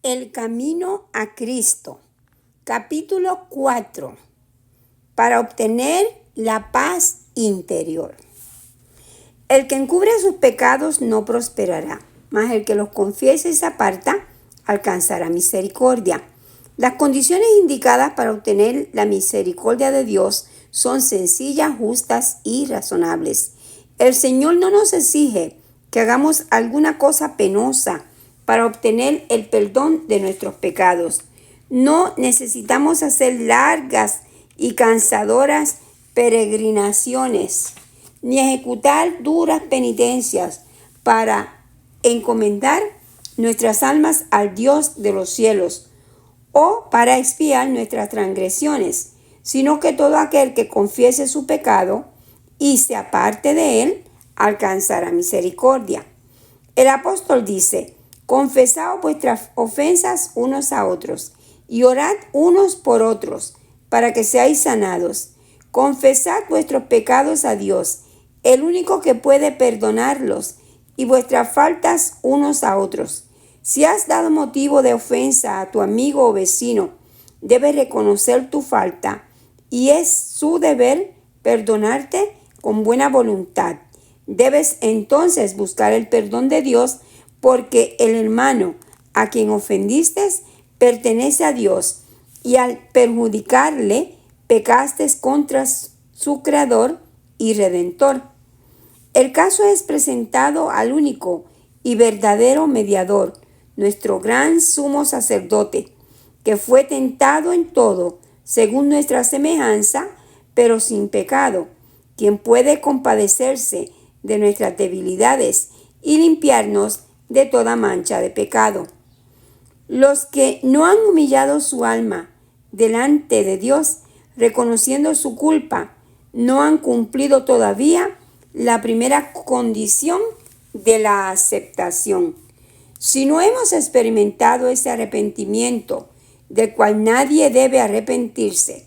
El camino a Cristo. Capítulo 4. Para obtener la paz interior. El que encubre sus pecados no prosperará, mas el que los confiese y se aparta alcanzará misericordia. Las condiciones indicadas para obtener la misericordia de Dios son sencillas, justas y razonables. El Señor no nos exige que hagamos alguna cosa penosa para obtener el perdón de nuestros pecados. No necesitamos hacer largas y cansadoras peregrinaciones, ni ejecutar duras penitencias para encomendar nuestras almas al Dios de los cielos o para expiar nuestras transgresiones, sino que todo aquel que confiese su pecado y se aparte de él, alcanzará misericordia. El apóstol dice: confesaos vuestras ofensas unos a otros y orad unos por otros para que seáis sanados. Confesad vuestros pecados a Dios, el único que puede perdonarlos, y vuestras faltas unos a otros. Si has dado motivo de ofensa a tu amigo o vecino, debes reconocer tu falta y es su deber perdonarte con buena voluntad. Debes entonces buscar el perdón de Dios, porque el hermano a quien ofendiste pertenece a Dios y al perjudicarle pecaste contra su Creador y Redentor. El caso es presentado al único y verdadero mediador, nuestro gran sumo sacerdote, que fue tentado en todo según nuestra semejanza, pero sin pecado, quien puede compadecerse de nuestras debilidades y limpiarnos de toda mancha de pecado. Los que no han humillado su alma delante de Dios, reconociendo su culpa, no han cumplido todavía la primera condición de la aceptación. Si no hemos experimentado ese arrepentimiento del cual nadie debe arrepentirse,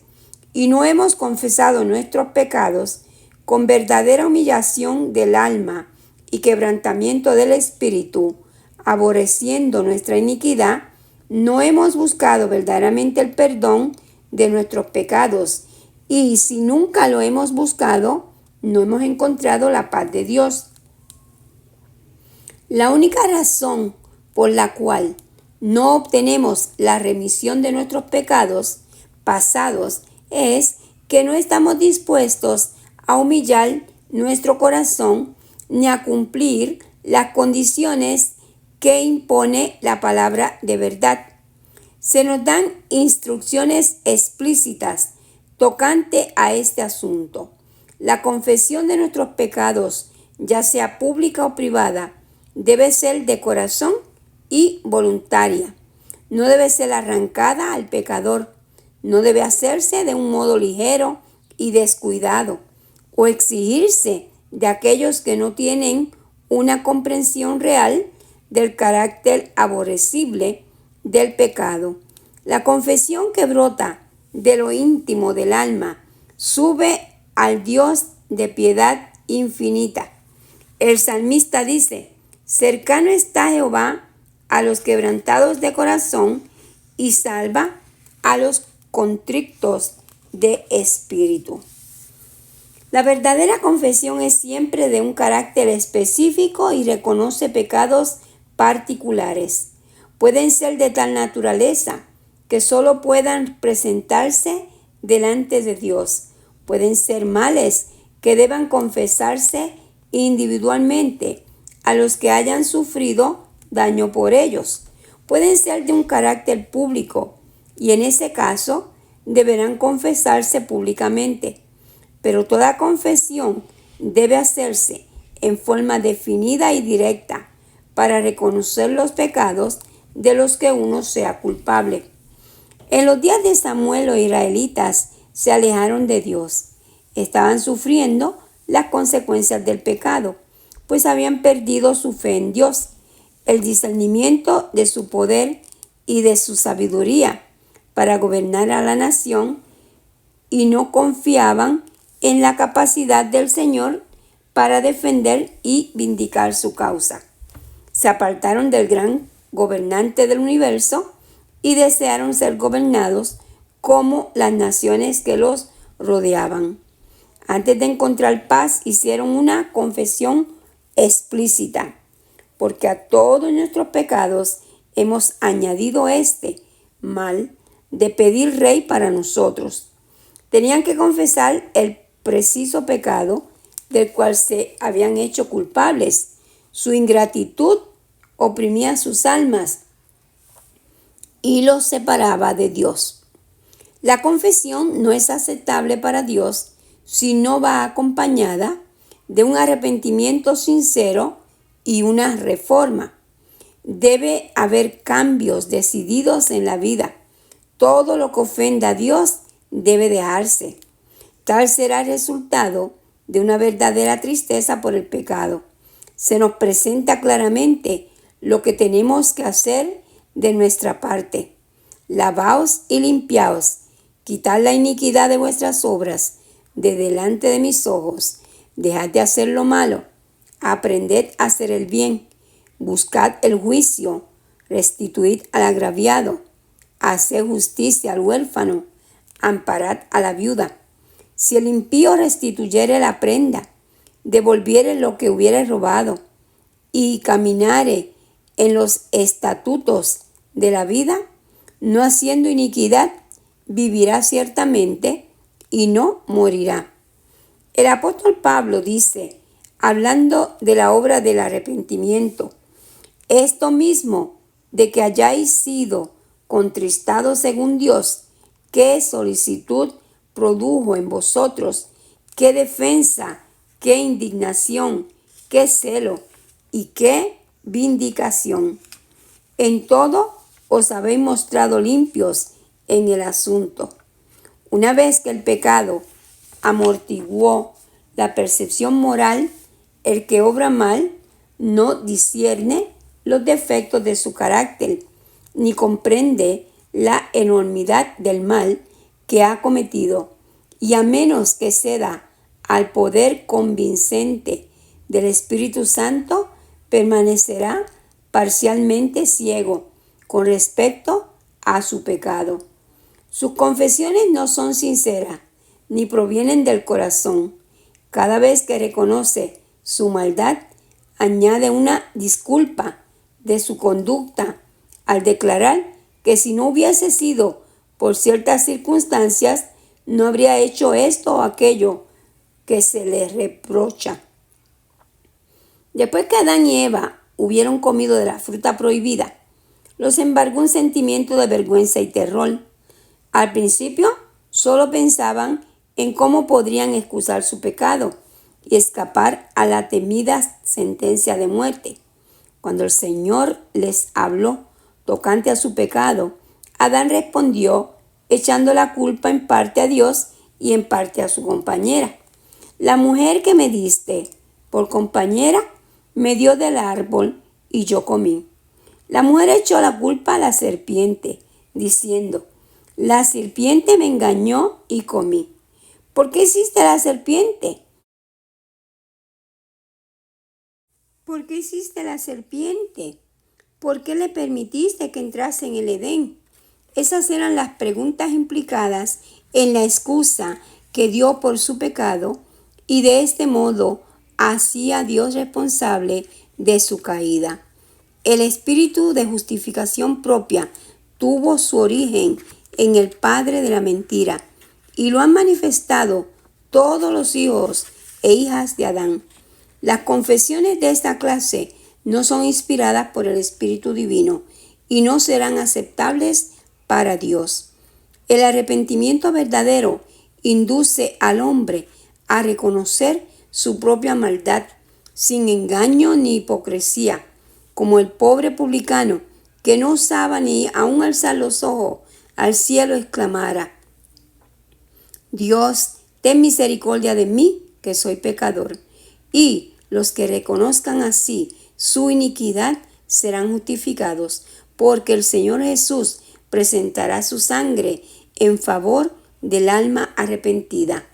y no hemos confesado nuestros pecados con verdadera humillación del alma y quebrantamiento del espíritu, aborreciendo nuestra iniquidad, no hemos buscado verdaderamente el perdón de nuestros pecados, y si nunca lo hemos buscado, no hemos encontrado la paz de Dios. La única razón por la cual no obtenemos la remisión de nuestros pecados pasados es que no estamos dispuestos a humillar nuestro corazón ni a cumplir las condiciones que impone la palabra de verdad. Se nos dan instrucciones explícitas tocante a este asunto. La confesión de nuestros pecados, ya sea pública o privada, debe ser de corazón y voluntaria. No debe ser arrancada al pecador. No debe hacerse de un modo ligero y descuidado, o exigirse de aquellos que no tienen una comprensión real del carácter aborrecible del pecado. La confesión que brota de lo íntimo del alma sube al Dios de piedad infinita. El salmista dice: cercano está Jehová a los quebrantados de corazón y salva a los contritos de espíritu. La verdadera confesión es siempre de un carácter específico y reconoce pecados particulares. Pueden ser de tal naturaleza que solo puedan presentarse delante de Dios. Pueden ser males que deban confesarse individualmente a los que hayan sufrido daño por ellos. Pueden ser de un carácter público y en ese caso deberán confesarse públicamente. Pero toda confesión debe hacerse en forma definida y directa para reconocer los pecados de los que uno sea culpable. En los días de Samuel, los israelitas se alejaron de Dios. Estaban sufriendo las consecuencias del pecado, pues habían perdido su fe en Dios, el discernimiento de su poder y de su sabiduría para gobernar a la nación, y no confiaban en la capacidad del Señor para defender y vindicar su causa. Se apartaron del gran gobernante del universo, y desearon ser gobernados como las naciones que los rodeaban. Antes de encontrar paz, hicieron una confesión explícita, porque a todos nuestros pecados hemos añadido este mal de pedir rey para nosotros. Tenían que confesar el preciso pecado del cual se habían hecho culpables. Su ingratitud oprimía sus almas y los separaba de Dios. La confesión no es aceptable para Dios si no va acompañada de un arrepentimiento sincero y una reforma. Debe haber cambios decididos en la vida. Todo lo que ofenda a Dios debe dejarse. Tal será el resultado de una verdadera tristeza por el pecado. Se nos presenta claramente lo que tenemos que hacer de nuestra parte. Lavaos y limpiaos, quitad la iniquidad de vuestras obras de delante de mis ojos. Dejad de hacer lo malo, aprended a hacer el bien, buscad el juicio, restituid al agraviado, haced justicia al huérfano, amparad a la viuda. Si el impío restituyere la prenda, devolviere lo que hubiere robado, y caminare en los estatutos de la vida, no haciendo iniquidad, vivirá ciertamente y no morirá. El apóstol Pablo dice, hablando de la obra del arrepentimiento, esto mismo de que hayáis sido contristados según Dios, qué solicitud produjo en vosotros, qué defensa, qué indignación, qué celo y qué vindicación. En todo os habéis mostrado limpios en el asunto. Una vez que el pecado amortiguó la percepción moral, el que obra mal no discierne los defectos de su carácter, ni comprende la enormidad del mal que ha cometido, y a menos que ceda al poder convincente del Espíritu Santo, permanecerá parcialmente ciego con respecto a su pecado. Sus confesiones no son sinceras ni provienen del corazón. Cada vez que reconoce su maldad, añade una disculpa de su conducta al declarar que si no hubiese sido por ciertas circunstancias, no habría hecho esto o aquello que se le reprocha. Después que Adán y Eva hubieron comido de la fruta prohibida, los embargó un sentimiento de vergüenza y terror. Al principio solo pensaban en cómo podrían excusar su pecado y escapar a la temida sentencia de muerte. Cuando el Señor les habló tocante a su pecado, Adán respondió echando la culpa en parte a Dios y en parte a su compañera. La mujer que me diste por compañera me dio del árbol y yo comí. La mujer echó la culpa a la serpiente, diciendo, la serpiente me engañó y comí. ¿Por qué hiciste la serpiente? ¿Por qué hiciste la serpiente? ¿Por qué le permitiste que entrase en el Edén? Esas eran las preguntas implicadas en la excusa que dio por su pecado, y de este modo hacía a Dios responsable de su caída. El espíritu de justificación propia tuvo su origen en el padre de la mentira y lo han manifestado todos los hijos e hijas de Adán. Las confesiones de esta clase no son inspiradas por el Espíritu Divino y no serán aceptables para Dios. El arrepentimiento verdadero induce al hombre a reconocer su propia maldad sin engaño ni hipocresía, como el pobre publicano que no osaba ni aún alzar los ojos al cielo exclamara, Dios, ten misericordia de mí, que soy pecador. Y los que reconozcan así su iniquidad serán justificados, porque el Señor Jesús presentará su sangre en favor del alma arrepentida.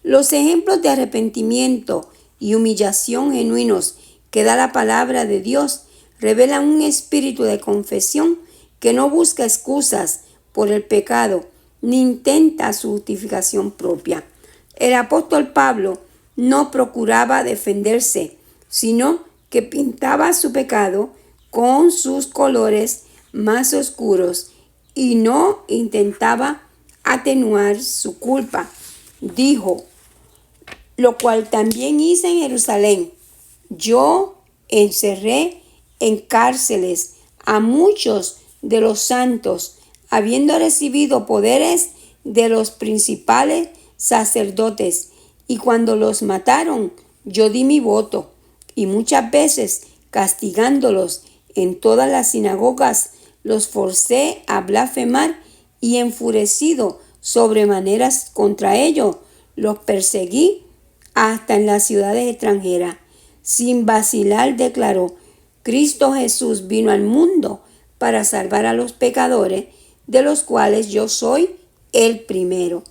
Los ejemplos de arrepentimiento y humillación genuinos que da la palabra de Dios revelan un espíritu de confesión que no busca excusas por el pecado ni intenta su justificación propia. El apóstol Pablo no procuraba defenderse, sino que pintaba su pecado con sus colores más oscuros y no intentaba atenuar su culpa. Dijo, lo cual también hice en Jerusalén. Yo encerré en cárceles a muchos de los santos, habiendo recibido poderes de los principales sacerdotes, y cuando los mataron, yo di mi voto, y muchas veces castigándolos en todas las sinagogas, los forcé a blasfemar, y enfurecido sobremaneras contra ellos, los perseguí hasta en las ciudades extranjeras. Sin vacilar declaró, Cristo Jesús vino al mundo para salvar a los pecadores, de los cuales yo soy el primero.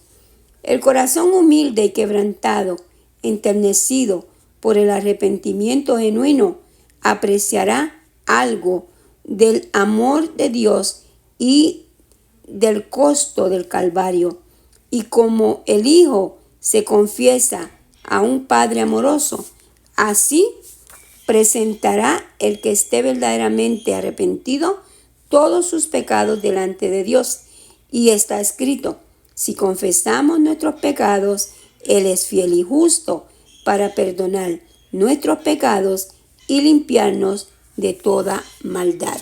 El corazón humilde y quebrantado, enternecido por el arrepentimiento genuino, apreciará algo del amor de Dios y del costo del Calvario. Y como el Hijo se confiesa a un Padre amoroso, así presentará el que esté verdaderamente arrepentido todos sus pecados delante de Dios. Y está escrito, si confesamos nuestros pecados, Él es fiel y justo para perdonar nuestros pecados y limpiarnos de toda maldad.